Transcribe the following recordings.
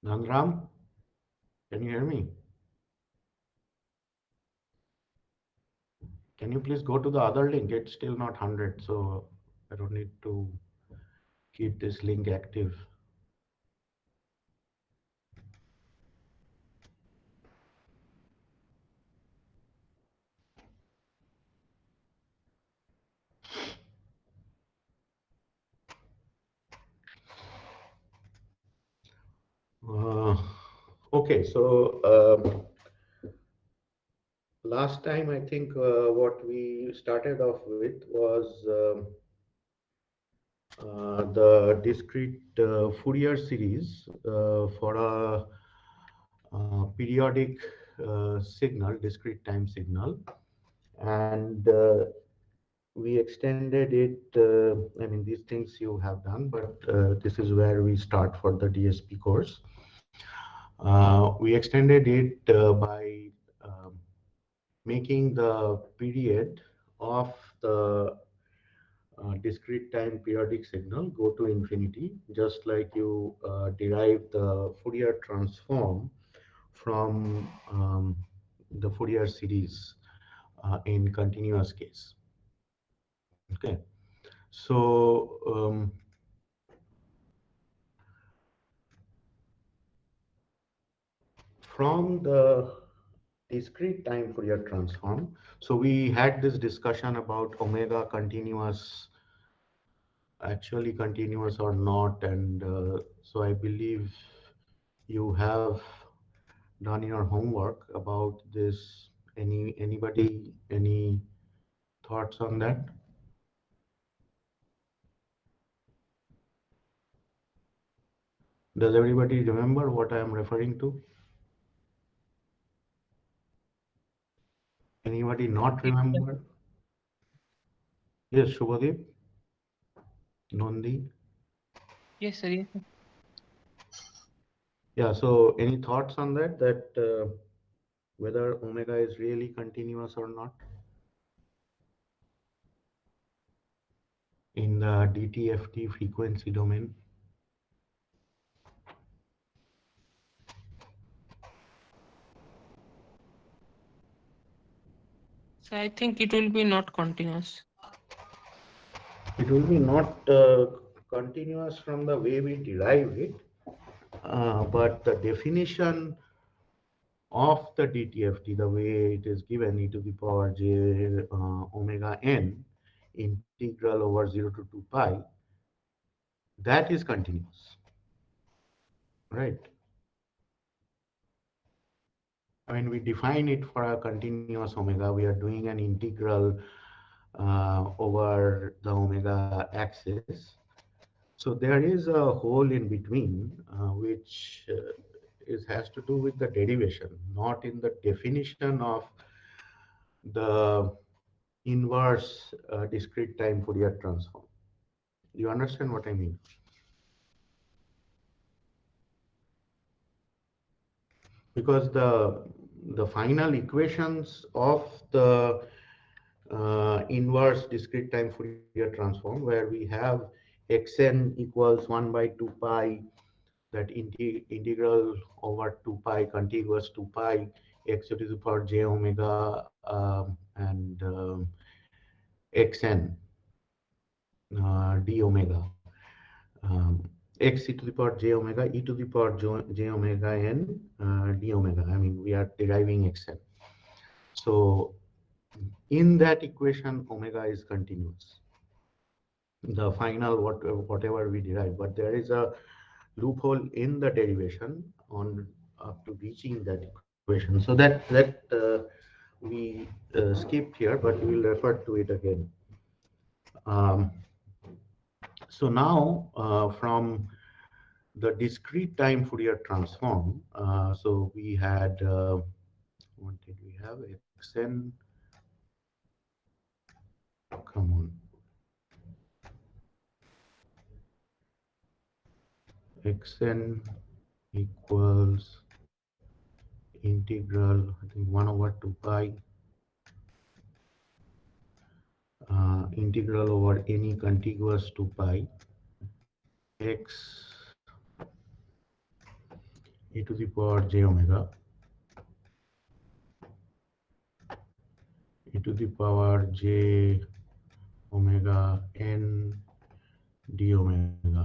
Nanram, can you hear me? Can you please go to the other link? It's still not 100, so I don't need to keep this link active. Uh, okay, so last time I think what we started off with was the discrete Fourier series for a periodic signal, discrete time signal, and we extended it. I mean, these things you have done, but this is where we start for the DSP course. We extended it by making the period of the discrete time periodic signal go to infinity, just like you derive the Fourier transform from the Fourier series in continuous case. Okay, so from the discrete time Fourier transform, so we had this discussion about omega continuous, actually continuous or not, and so I believe you have done your homework about this. Anybody, any thoughts on that? Does everybody remember what I am referring to? Anybody not Yes, sir. remember? Yes, Shubhadeep, Nondi. Yes, sir. Yes, sir. Yeah, so any thoughts on that, whether omega is really continuous or not in the DTFT frequency domain? So I think it will be not continuous. It will be not continuous from the way we derive it, but the definition of the DTFT, the way it is given, e to the power j omega n integral over 0 to 2 pi, that is continuous, right? I mean, we define it for a continuous omega. We are doing an integral over the omega axis. So there is a hole in between, which has to do with the derivation, not in the definition of the inverse discrete time Fourier transform. You understand what I mean? Because the final equations of the inverse discrete time Fourier transform, where we have xn equals 1 by 2 pi, that integral over 2 pi contiguous 2 pi x to the power j omega and xn d omega, x e to the power j omega e to the power j omega n d omega. I mean, we are deriving xn. So in that equation, omega is continuous, the final whatever we derive, but there is a loophole in the derivation on up to reaching that equation. So that we skipped here, but we will refer to it again. Um, so now from the discrete time Fourier transform, so we had what did we have? Xn, come on, xn equals integral, I think 1 over 2 pi integral over any contiguous 2 pi x e to the power j omega e to the power j omega n d omega,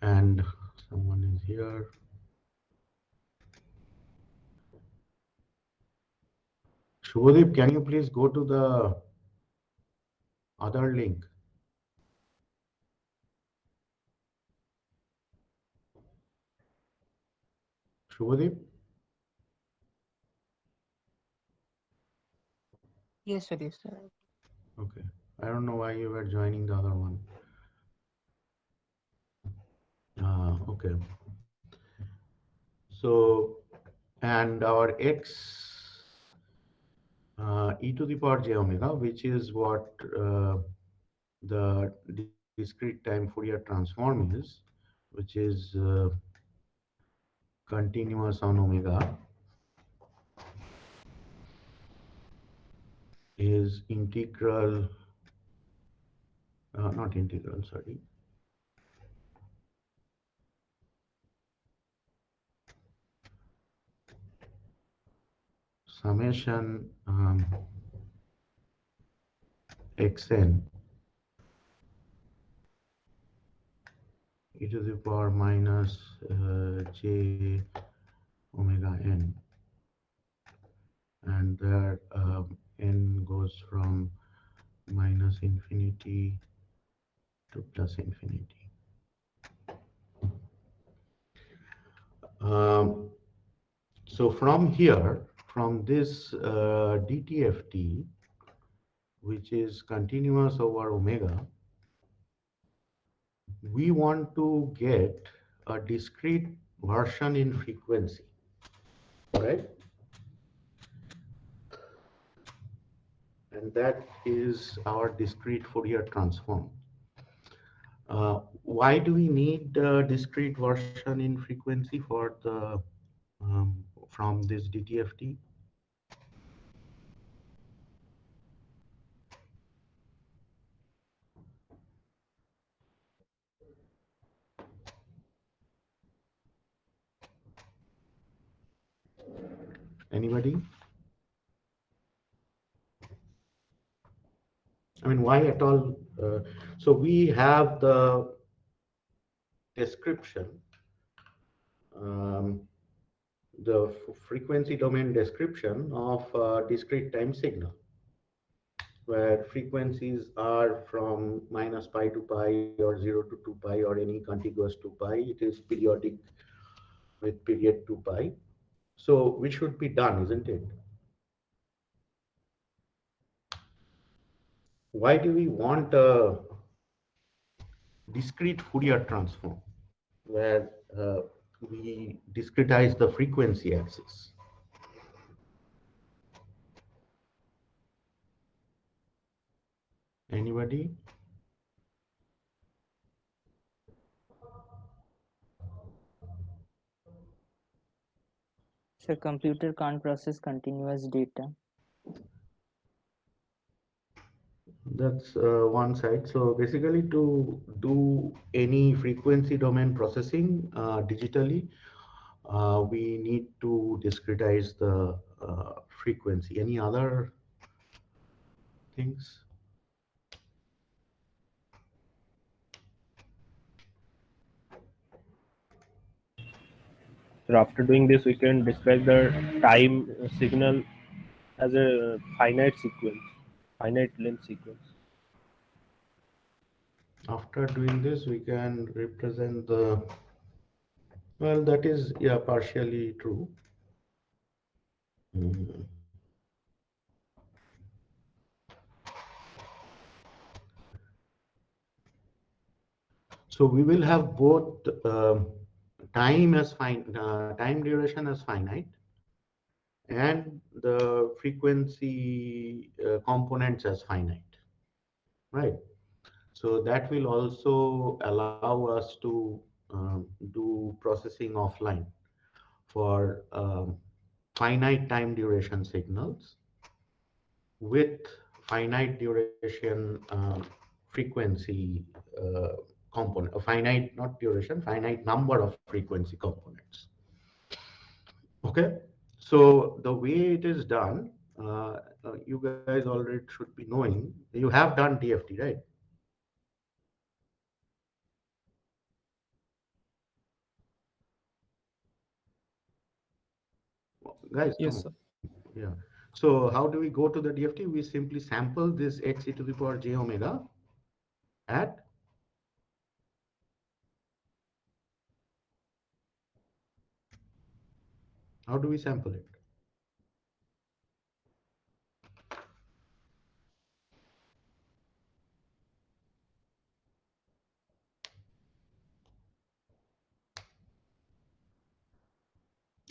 and someone is here. Shubhadeep, can you please go to the other link? Shubhadeep? Yes, sir. Yes, sir. Okay. I don't know why you were joining the other one. Okay. So, and our x e to the power j omega, which is what the discrete time Fourier transform is, which is continuous on omega, is integral, not integral, sorry. Summation xn e to the power minus j omega n, and there n goes from minus infinity to plus infinity. So from here, from this DTFT, which is continuous over omega, we want to get a discrete version in frequency, right? And that is our discrete Fourier transform. Why do we need a discrete version in frequency for the from this DTFT? Anybody? I mean, why at all? So we have the description, um, the frequency domain description of a discrete time signal, where frequencies are from minus pi to pi or 0 to 2 pi or any contiguous to pi. It is periodic with period 2 pi. So which should be done, isn't it? Why do we want a discrete Fourier transform where we discretize the frequency axis? Anybody? So computer can't process continuous data. That's one side. So basically, to do any frequency domain processing digitally, we need to discretize the frequency. Any other things? So after doing this, we can describe the time signal as a finite sequence, finite length sequence. After doing this, we can represent the, well, that is, yeah, partially true. Mhm. So we will have both time duration as finite, and the frequency components as finite, right? So that will also allow us to do processing offline for finite time duration signals with finite duration frequency component, a finite, not duration, finite number of frequency components. Okay, so the way it is done, you guys already should be knowing. You have done DFT, right? Guys, Yes, come sir. on. Yeah. So how do we go to the DFT? We simply sample this x e to the power j omega at how do we sample it?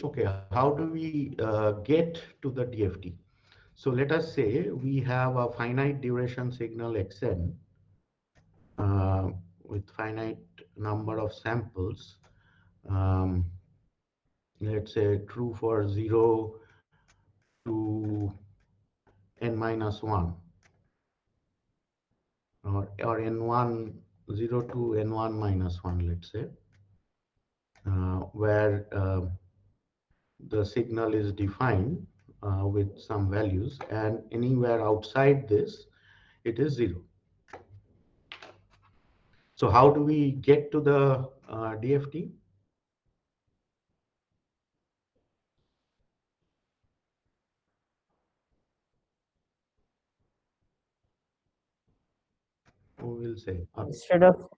Okay, how do we get to the DFT? So let us say we have a finite duration signal xn with finite number of samples. Um, let's say true for 0 to n minus 1 or n1 0 to n1 minus 1, let's say, where the signal is defined with some values, and anywhere outside this it is 0. So how do we get to the DFT? Who will say?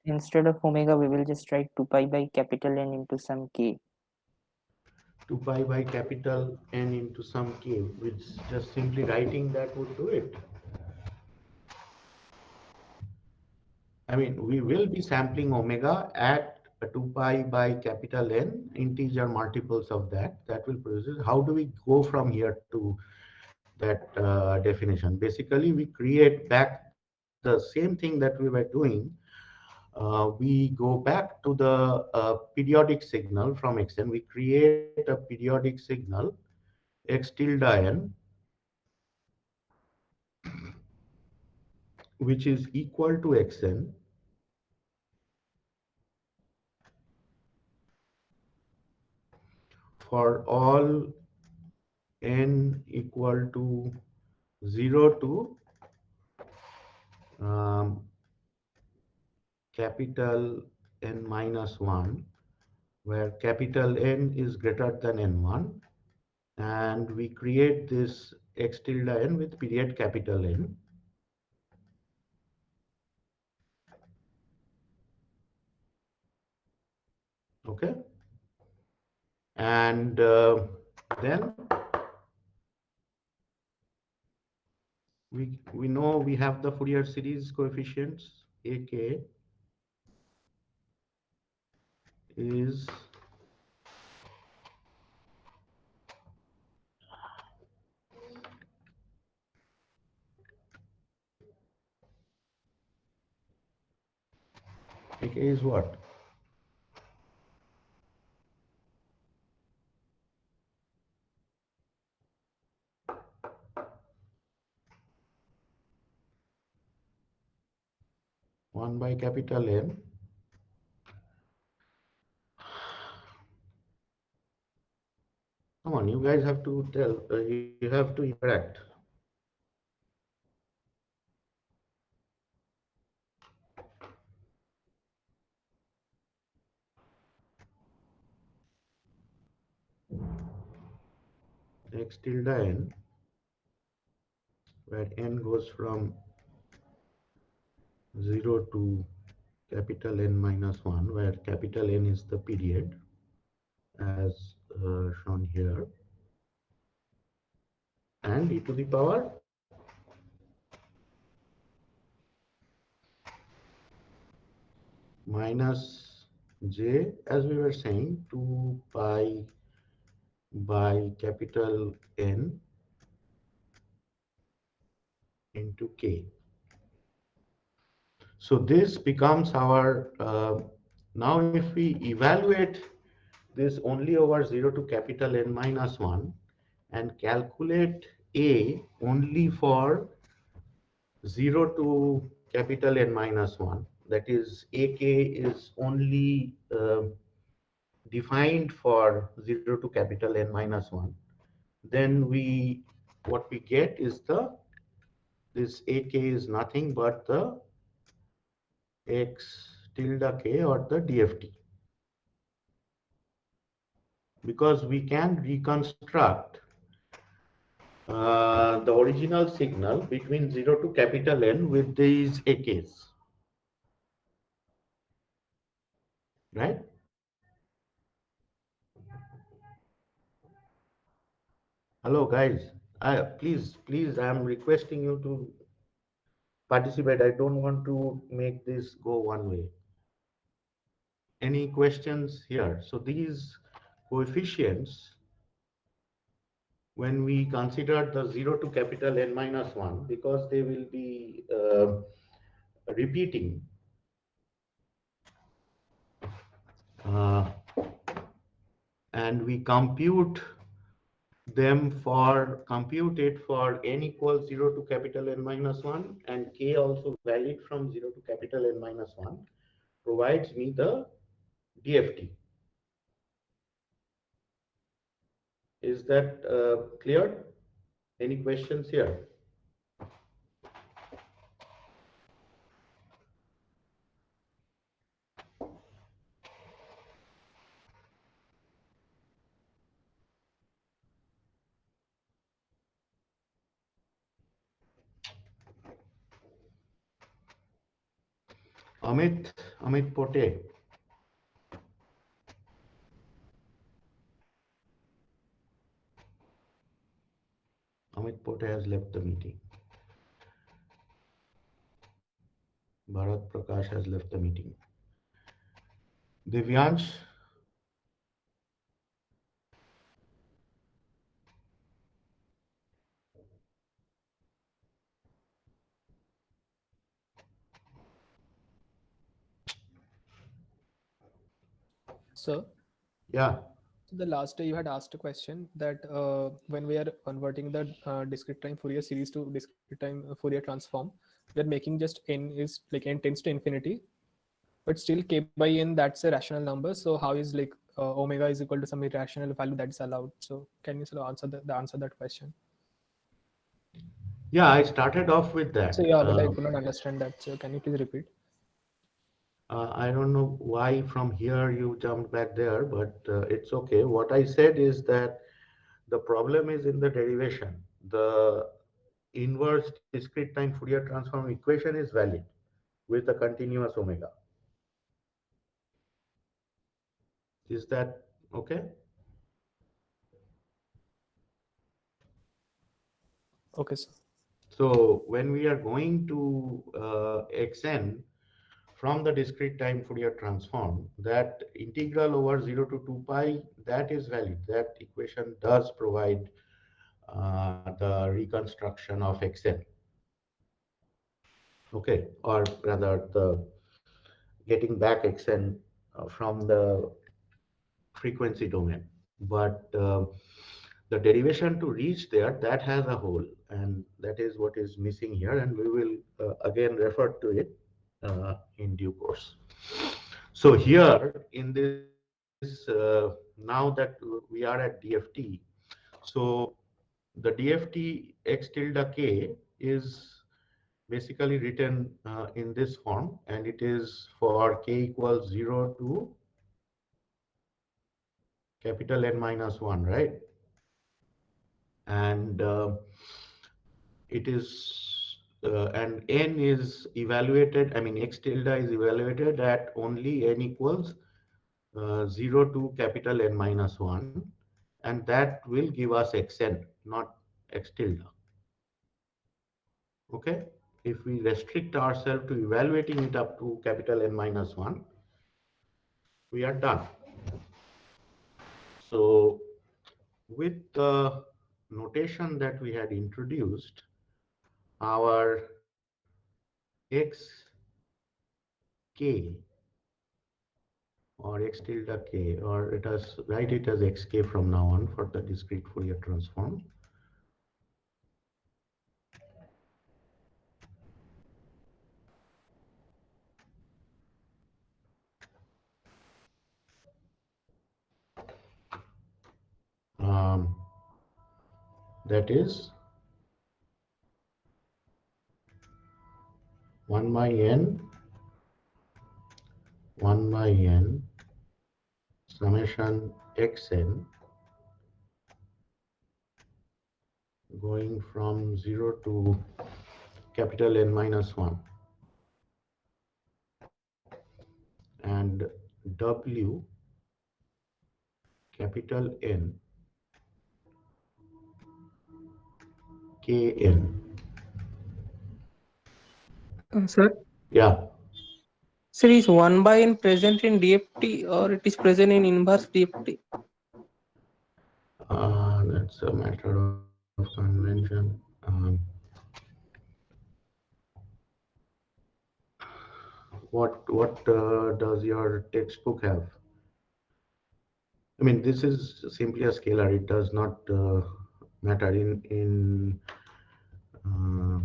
Instead of omega, we will just write 2 pi by capital N into some k. 2 pi by capital N into some k, which just simply writing that would do it. I mean, we will be sampling omega at 2 pi by capital N, integer multiples of that. That will produce it. How do we go from here to that definition? Basically, we create back the same thing that we were doing. We go back to the periodic signal from Xn. We create a periodic signal x tilde n, which is equal to Xn for all n equal to 0 to capital N minus 1, where capital N is greater than N1, and we create this x tilde n with period capital N. Okay, and then we know we have the Fourier series coefficients. AK is AK is what? One by capital N. Come on, you guys have to tell. You have to interact. X tilde n, where n goes from 0 to capital N minus 1, where capital N is the period, as shown here, and e to the power minus j, as we were saying, 2 pi by capital N into k. So this becomes our, now if we evaluate this only over 0 to capital N minus 1 and calculate A only for 0 to capital N minus 1, that is AK is only defined for 0 to capital N minus 1, then what we get is this AK is nothing but the X tilde K or the DFT. Because we can reconstruct the original signal between 0 to capital N with these AKs, right? Hello guys, please, I am requesting you to participate. I don't want to make this go one way. Any questions here? So these coefficients, when we consider the 0 to capital N minus 1, because they will be repeating, and we compute it for n equals 0 to capital N minus 1 and k also valid from 0 to capital N minus 1, provides me the DFT. Is that clear? Any questions here? Amit Pote. Amit Pote has left the meeting. Bharat Prakash has left the meeting. Divyansh. Sir, Yeah. so the last day you had asked a question that when we are converting the discrete time Fourier series to discrete time Fourier transform, we are making just n is like n tends to infinity, but still k by n, that's a rational number. So how is like omega is equal to some irrational value that's allowed? So can you sort of answer answer that question? Yeah, I started off with that. So yeah, but I could not understand that. So can you please repeat? I don't know why from here you jumped back there, but it's okay. What I said is that the problem is in the derivation. The inverse discrete time Fourier transform equation is valid with a continuous omega. Is that okay? Okay, sir. So when we are going to xn from the discrete time Fourier transform, that integral over 0 to 2 pi, that is valid. That equation does provide the reconstruction of xn. Okay, or rather the getting back xn from the frequency domain. But the derivation to reach there, that has a hole, and that is what is missing here, and we will again refer to it in due course. So here in this, now that we are at DFT, so the DFT x tilde k is basically written in this form, and it is for k equals 0 to capital N minus 1, right? And it is and n is evaluated, I mean x tilde is evaluated at only n equals 0 to capital N minus 1, and that will give us xn, not x tilde. Okay, if we restrict ourselves to evaluating it up to capital N minus 1, we are done. So with the notation that we had introduced, our x k or x tilde k, or it has write it as xk from now on for the discrete Fourier transform. that is 1 by n summation xn going from 0 to capital N minus 1, and W capital N Kn. Sir, Yeah, sir, is 1 by n present in DFT or it is present in inverse DFT? that's a matter of convention. What does your textbook have? I mean, this is simply a scalar. It does not matter in uh,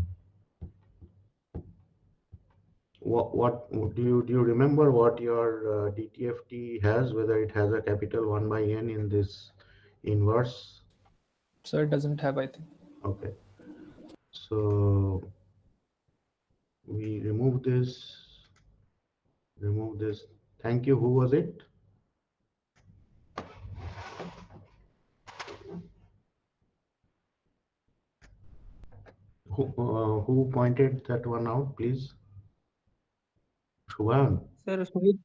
what do you remember what your DTFT has, whether it has a capital 1 by n in this inverse? So it doesn't have, I think. Okay, so we remove this. Thank you. Who was it? Who pointed that one out, please? Shubhan. Sir, Sumit,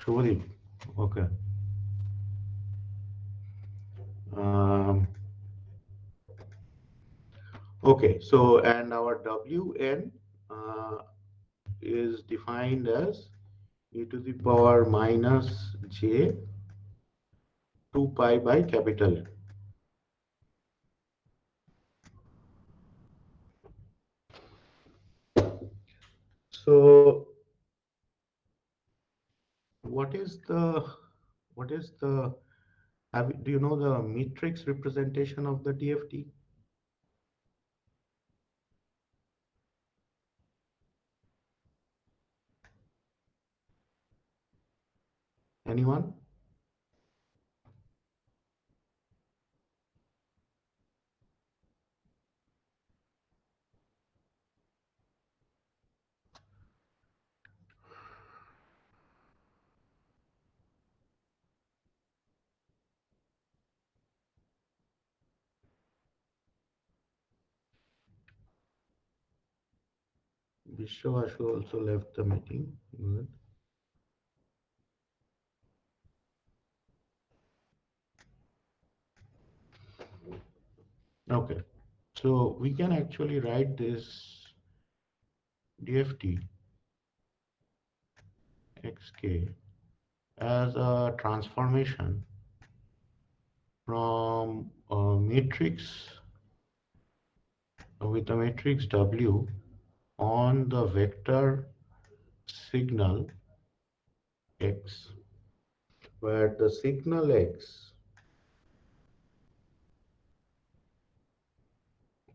Shubhadeep. Okay. Um, okay, so and our Wn is defined as e to the power minus j 2 pi by capital. So what is the do you know the matrix representation of the DFT? Anyone? Vishwashu also left the meeting. Good. Okay, so we can actually write this DFT xk as a transformation from a matrix with a matrix W on the vector signal x, where the signal x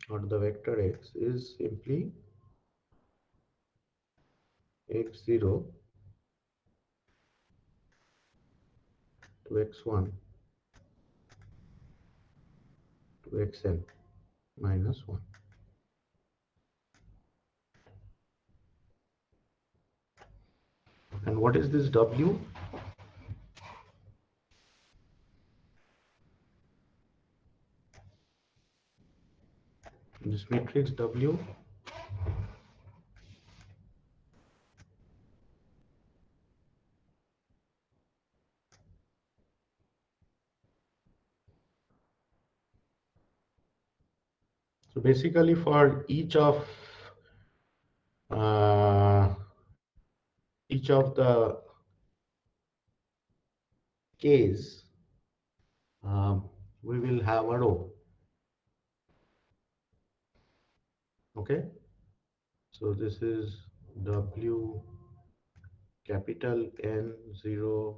or the vector x is simply x0 to x1 to xn minus 1. And what is this W? This matrix W so basically for each of the k's, we will have a row. Okay, so this is W capital N0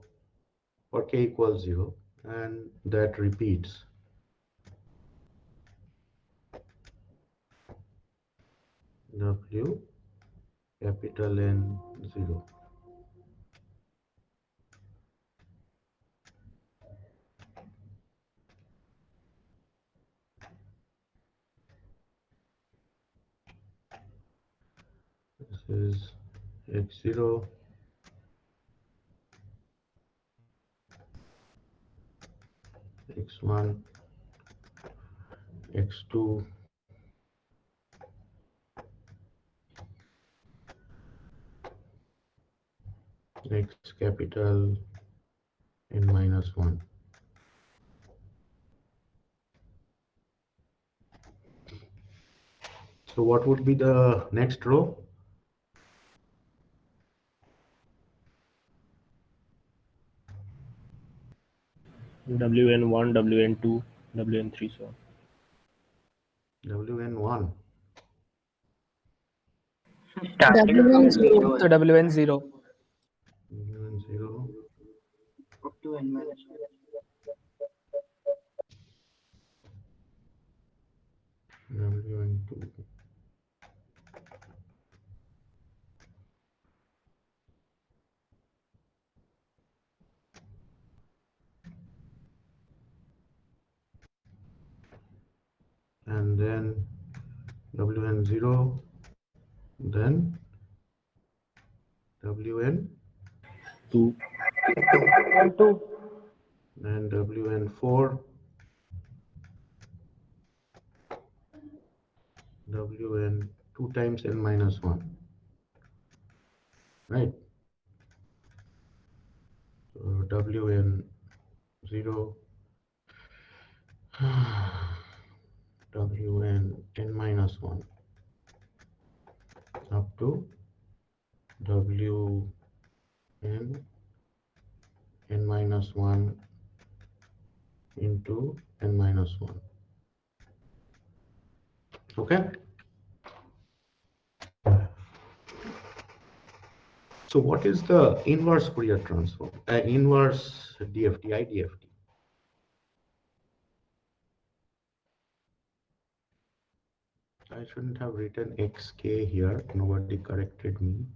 for k equals 0, and that repeats. W capital N0. is x0 x1 x2 x capital n minus 1. So what would be the next row? wn1, wn2, wn3, so on. wn1. Starting from zero So WN0. wn0 up to n minus wn2 and then wn0, then wn, 2, then wn4, wn 2 times n minus 1, right? So wn0 wn n minus 1 up to wn n minus 1 into n minus 1. Okay. So what is the inverse Fourier transform? Inverse DFT, IDFT? I shouldn't have written xk here. Nobody corrected me.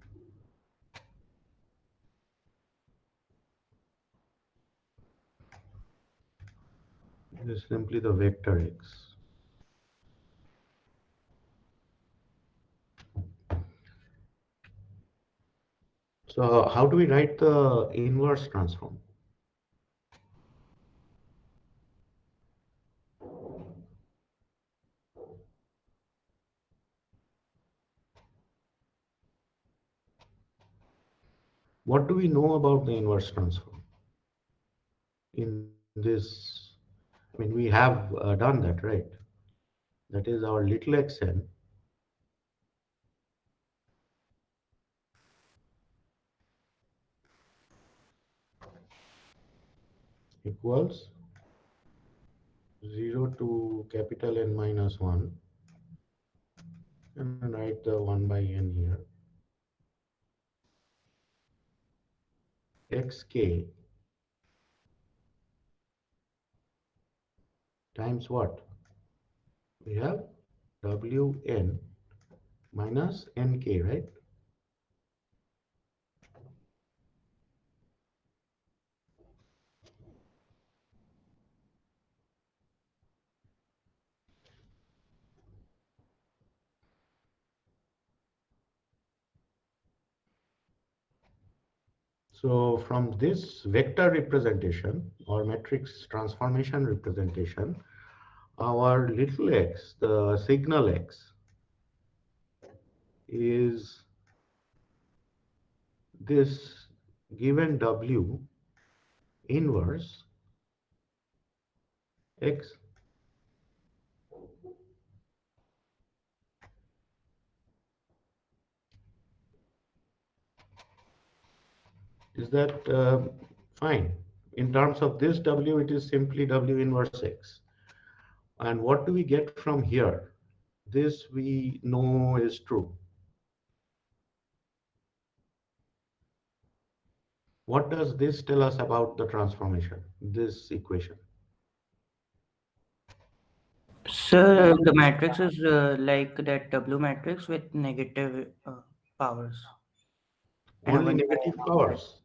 It is simply the vector x. So how do we write the inverse transform? What do we know about the inverse transform? In this, I mean, we have done that, right? That is our little xn equals 0 to capital N minus 1, and write the 1 by n here. Xk times what? We have Wn minus nk, right? So from this vector representation or matrix transformation representation, our little x, the signal x, is this given W inverse x. Is that fine? In terms of this W, it is simply W inverse x. And what do we get from here? This we know is true. What does this tell us about the transformation, this equation? So the matrix is like that W matrix with negative powers. And Only our negative powers.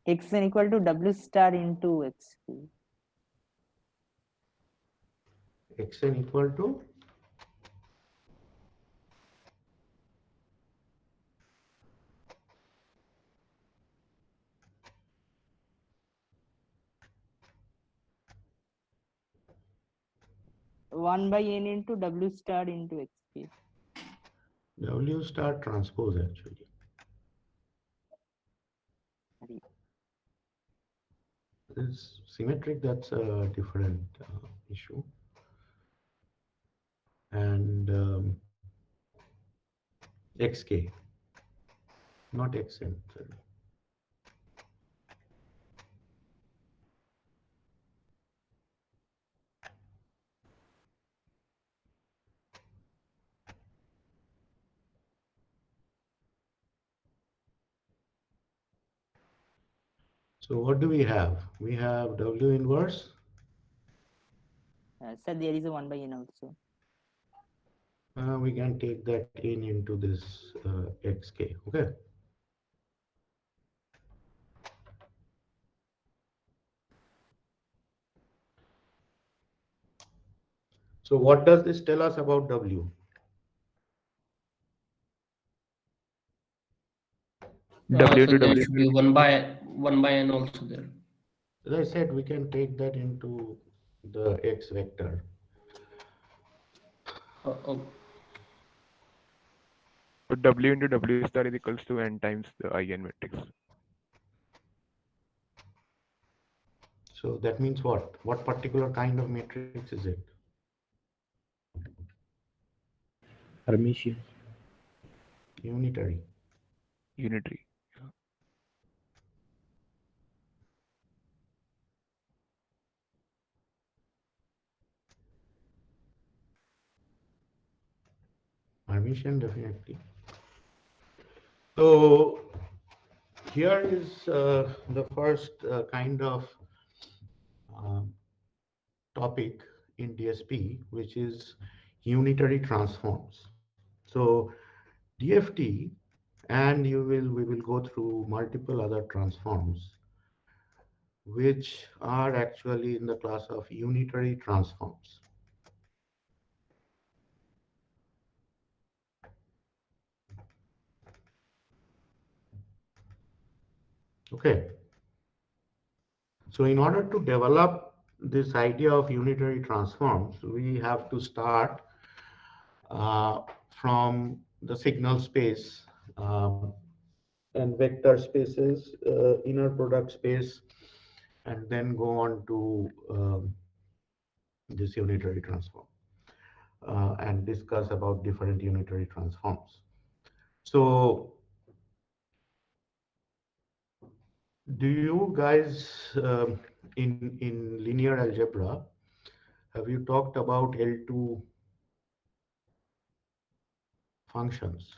xn equal to W star into x cube. Xn equal to 1 by n into W star into XK. W star transpose actually. This symmetric, that's a different issue. And XK, not XN. Sorry. So what do we have? We have W inverse. Sir, there is a 1 by n also. We can take that in into this XK. Okay. So what does this tell us about W? W So to there W. should be one by n also there. As I said, we can take that into the X vector. Oh, So W into W star is equals to n times the IN matrix. So that means what? What particular kind of matrix is it? Hermitian. Unitary. Unitary. Hermitian, definitely. So here is the first kind of um, topic in DSP, which is unitary transforms. So DFT, and we will go through multiple other transforms, which are actually in the class of unitary transforms. Okay. So in order to develop this idea of unitary transforms, we have to start from the signal space and vector spaces, inner product space, and then go on to this unitary transform and discuss about different unitary transforms. So do you guys in linear algebra, have you talked about L2 functions?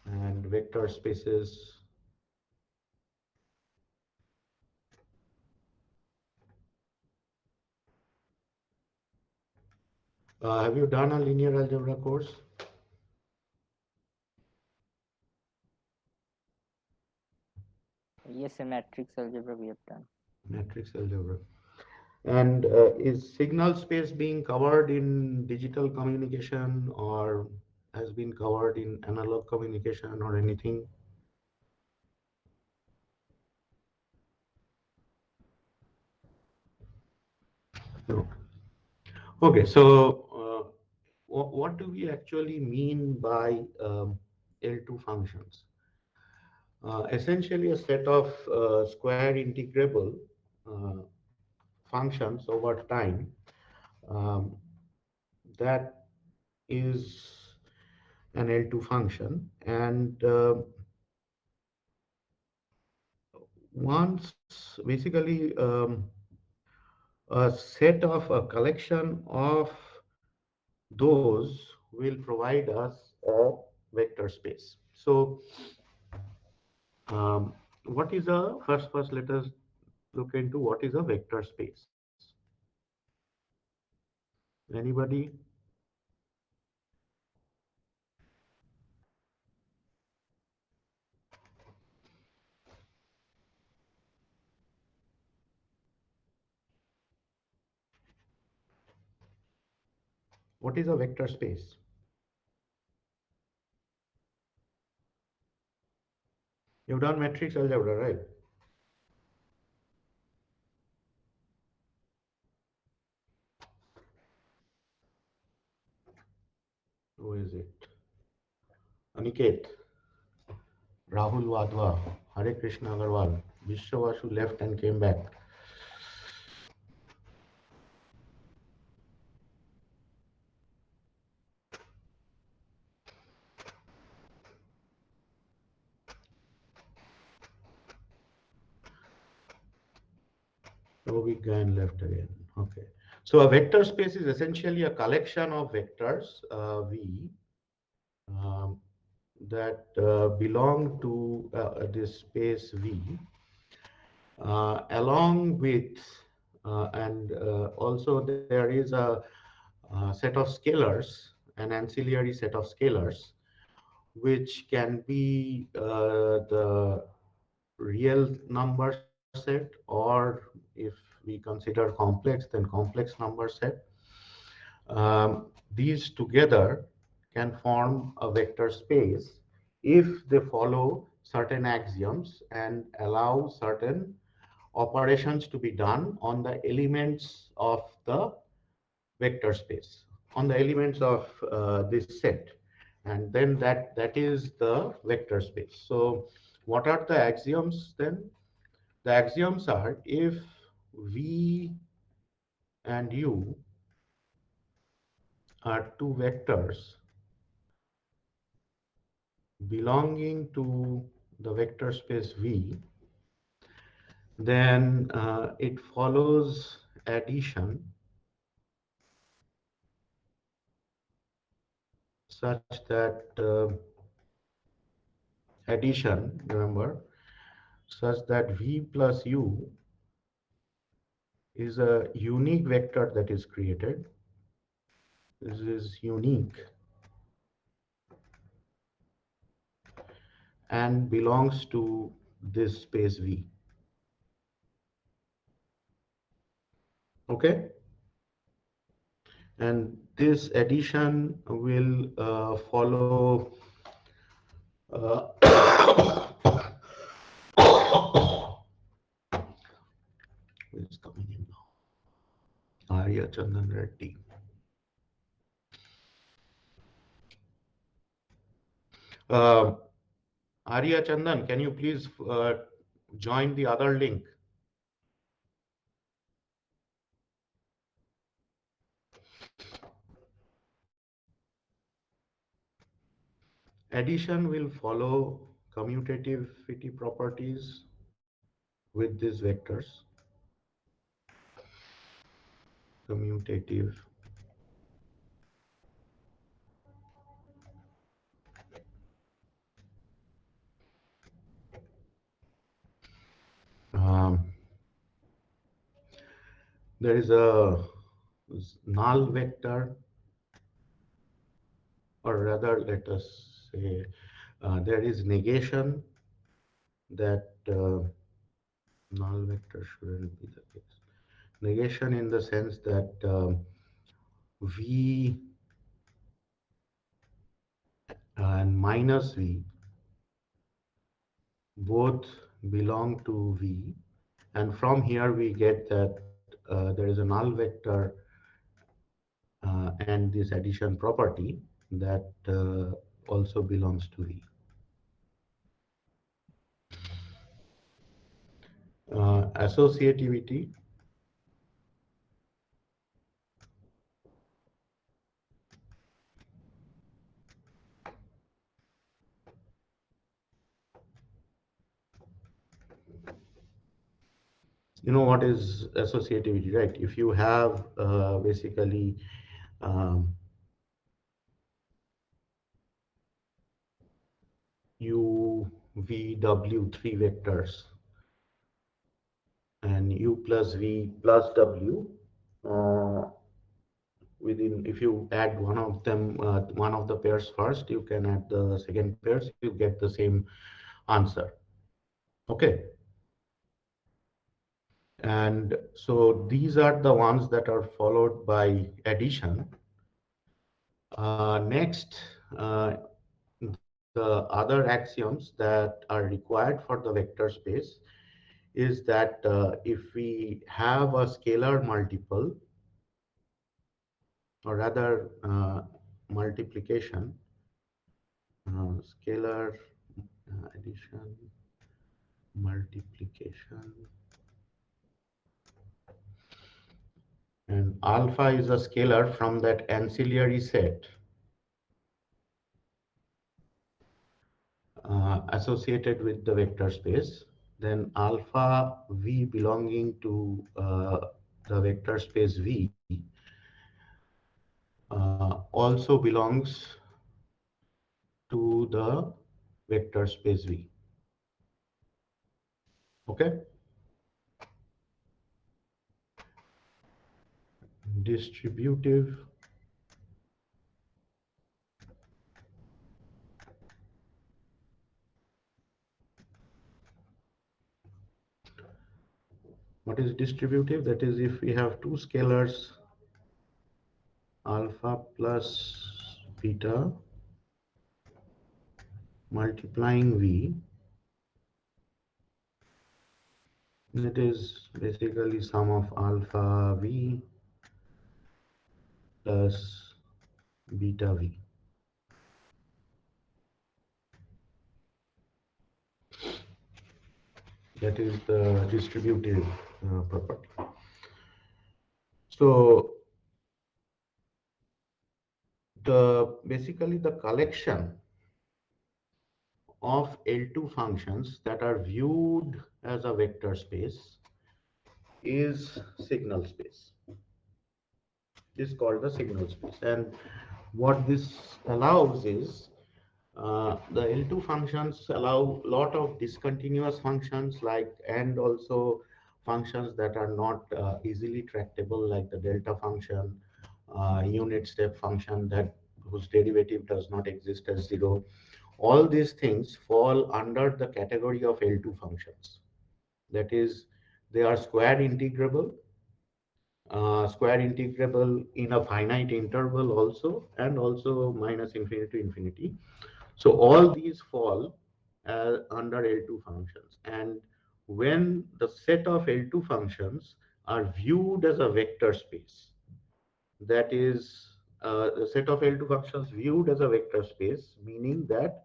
And vector spaces? Have you done a linear algebra course? Yes, a matrix algebra we have done. Matrix algebra. And is signal space being covered in digital communication or has been covered in analog communication or anything? No. Okay, so what do we actually mean by L2 functions? Essentially a set of square integrable uh, functions over time um, that is an L2 function, and once basically a set of a collection of those will provide us a vector space. So what is a first let us look into what is a vector space. Anybody? What is a vector space? You've done matrix algebra, right? Who is it? Aniket, Rahul Wadhwa, Hare Krishna Agarwal, Vishwavasu left and came back. Rohit Gain left again. Okay. So a vector space is essentially a collection of vectors V that belong to this space V along with and also there is a set of scalars, an ancillary set of scalars, which can be the real number set, or if we consider complex, then complex number set. These together can form a vector space if they follow certain axioms and allow certain operations to be done on the elements of the vector space, on the elements of this set, and then that is the vector space. So what are the axioms then? The axioms are, if V and U are two vectors belonging to the vector space V, then it follows addition such that remember, such that V plus U is a unique vector that is created. This is unique and belongs to this space V. Okay? And this addition will follow who is coming in now? Arya Chandan Reddy. Arya Chandan, can you please join the other link? Addition will follow commutativity properties with these vectors. Commutative. There is a null vector, or rather, let us say there is negation that null vector shouldn't be the case. Negation in the sense that V and minus V both belong to V, and from here we get that there is a null vector and this addition property that also belongs to V. Associativity. You know what is associativity, right? If you have basically U, V, W, three vectors, and U plus V plus W, within, if you add one of them, one of the pairs first, you can add the second pairs, you get the same answer. Okay. And so these are the ones that are followed by addition. Next, the other axioms that are required for the vector space is that if we have a scalar multiple, or rather multiplication, scalar addition, multiplication, and alpha is a scalar from that ancillary set associated with the vector space, then alpha v belonging to the vector space V also belongs to the vector space V. Okay? Distributive what is distributive? That is, if we have two scalars alpha plus beta multiplying V, that is basically sum of alpha V plus beta V. That is the distributive property. So basically the collection of L2 functions that are viewed as a vector space is signal space. This is called the signal space, and what this allows is the L2 functions allow a lot of discontinuous functions, like, and also functions that are not easily tractable, like the delta function, unit step function that whose derivative does not exist as zero. All these things fall under the category of L2 functions. That is, they are square integrable in a finite interval also, and also minus infinity to infinity. So all these fall under L2 functions. And when the set of L2 functions are viewed as a vector space, that is, the set of L2 functions viewed as a vector space, meaning that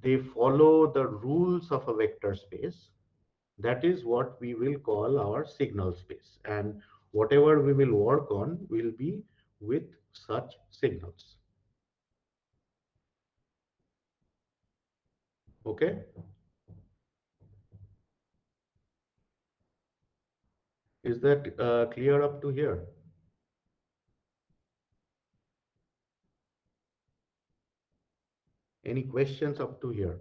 they follow the rules of a vector space, that is what we will call our signal space. And whatever we will work on will be with such signals. Okay? Is that clear up to here? Any questions up to here?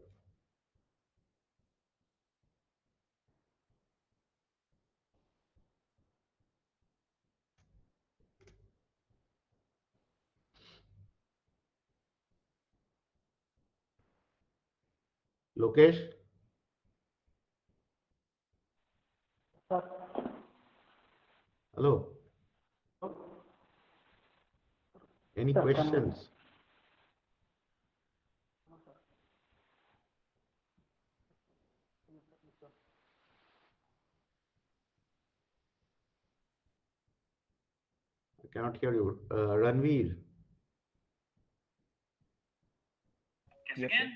Lokesh? Hello? Any questions? I cannot hear you. Ranveer, Yes, sir.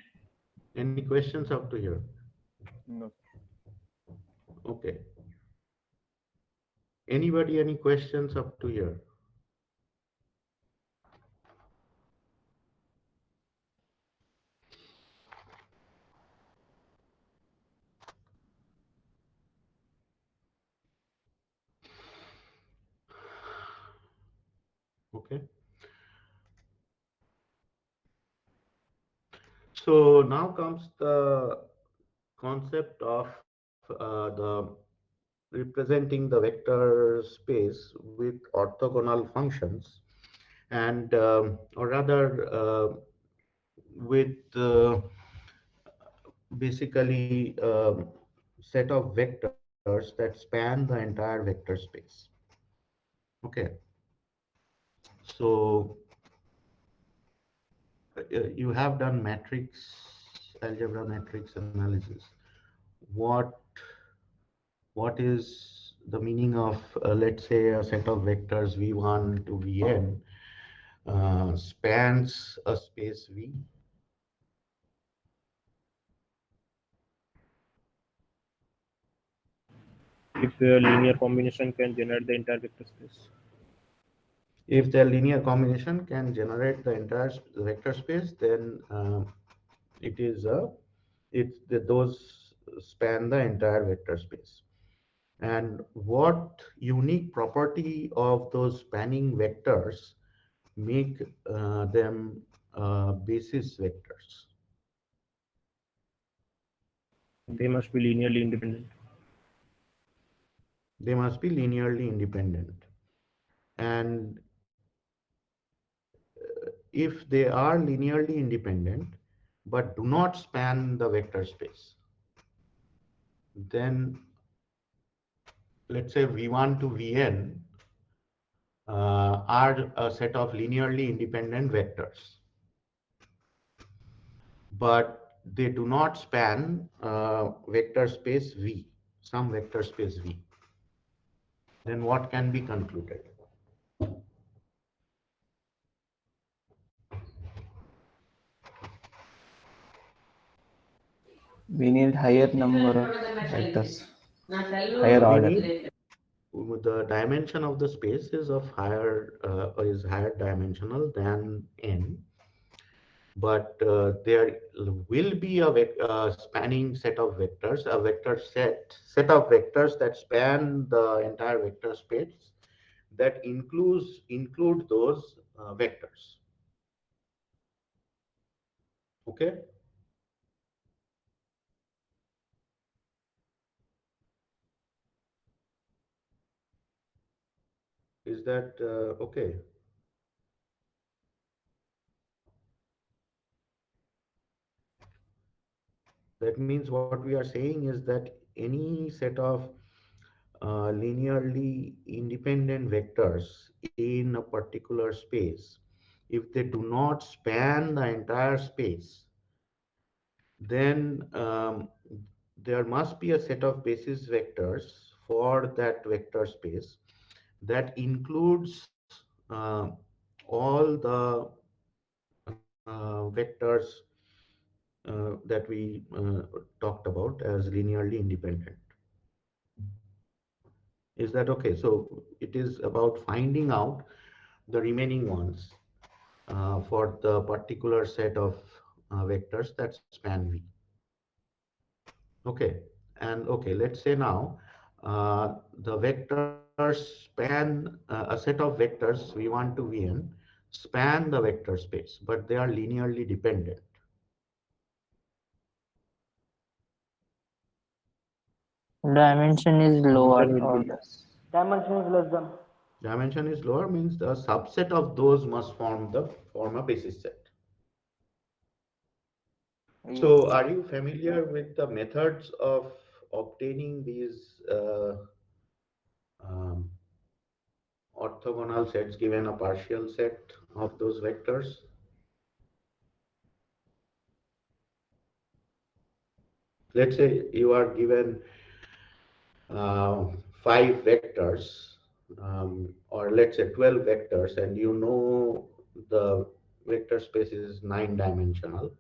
any questions up to here? No. Okay. Anybody, any questions up to here? Okay. So now comes the concept of the representing the vector space with orthogonal functions, and or rather with basically set of vectors that span the entire vector space. Okay. So you have done matrix algebra matrix analysis. What is the meaning of, let's say, a set of vectors v1 to vn spans a space V? If a linear combination can generate the entire vector space. If the linear combination can generate the entire vector space, then it is a those span the entire vector space. And what unique property of those spanning vectors make them basis vectors? They must be linearly independent. They must be linearly independent. And if they are linearly independent but do not span the vector space, then let's say v1 to vn are a set of linearly independent vectors, but they do not span vector space V, some vector space V. Then what can be concluded? We need higher number of vectors, higher We order. need the dimension of the space is of higher dimensional than n, but there will be a spanning set of vectors, a vector set of vectors that span the entire vector space that include those vectors. Okay. Is that okay? That means what we are saying is that any set of linearly independent vectors in a particular space, if they do not span the entire space, then there must be a set of basis vectors for that vector space that includes all the vectors that we talked about as linearly independent. Is that okay? So it is about finding out the remaining ones for the particular set of vectors that span V. Okay, and okay, let's say now the vectors span a set of vectors v1 to vn span the vector space, but they are linearly dependent. Dimension is lower Dimension will be order. less. Dimension is less than. Dimension is lower means the subset of those must form a basis set. So are you familiar with the methods of obtaining these um, orthogonal sets given a partial set of those vectors? Let's say you are given 5 vectors, or let's say 12 vectors, and you know the vector space is 9-dimensional.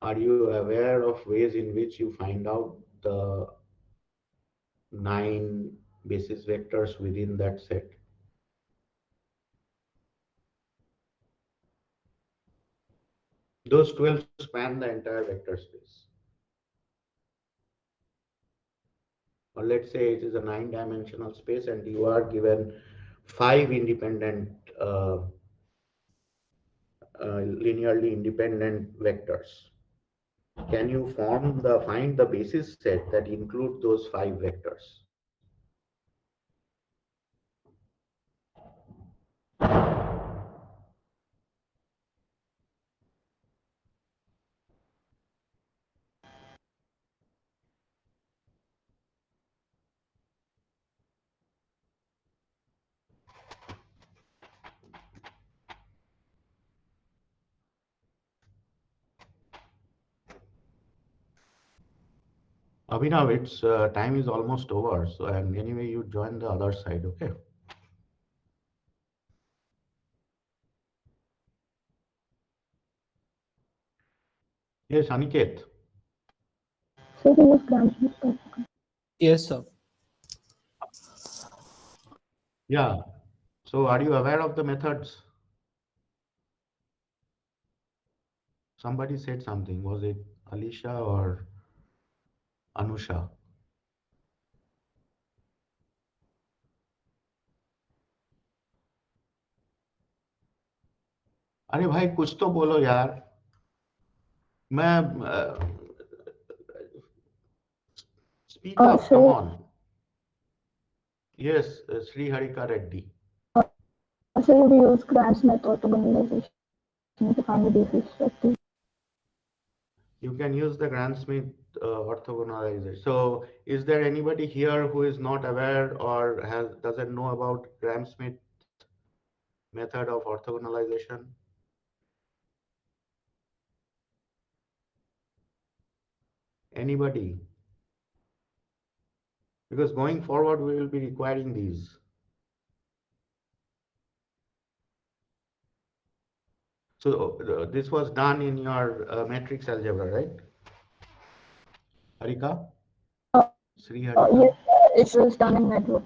Are you aware of ways in which you find out the 9 basis vectors within that set? Those 12 span the entire vector space. Or let's say it is a 9-dimensional space and you are given 5 independent linearly independent vectors. Can you find the basis set that include those 5 vectors? Abhinav, it's time is almost over. So, and anyway, you join the other side, okay? Yes, Aniket. Yes, sir. Yeah. So, are you aware of the methods? Somebody said something. Was it Alicia or Anusha? अरे भाई कुछ तो बोलो यार मैं speak up, come on. Yes, Sri Harika Reddy. So we use Grant's method to generalization to find the basis structure. You can use the Gram-Schmidt orthogonalization. So, is there anybody here who is not aware or doesn't know about Gram-Schmidt method of orthogonalization? Anybody? Because going forward, we will be requiring these. So this was done in your matrix algebra, right? Harika? Sri Harika? Yes, it was done in network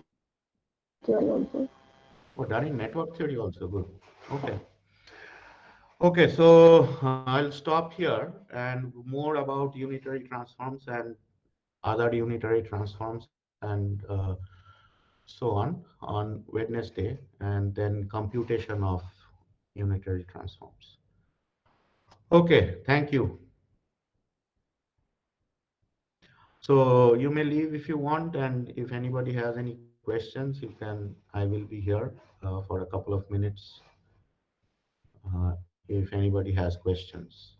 theory also. Oh, done in network theory also. Good. Okay. Okay, so I'll stop here and more about unitary transforms and other unitary transforms and so on Wednesday, and then computation of unitary transforms. Okay, thank you. So you may leave if you want, and if anybody has any questions, you can. I will be here for a couple of minutes if anybody has questions.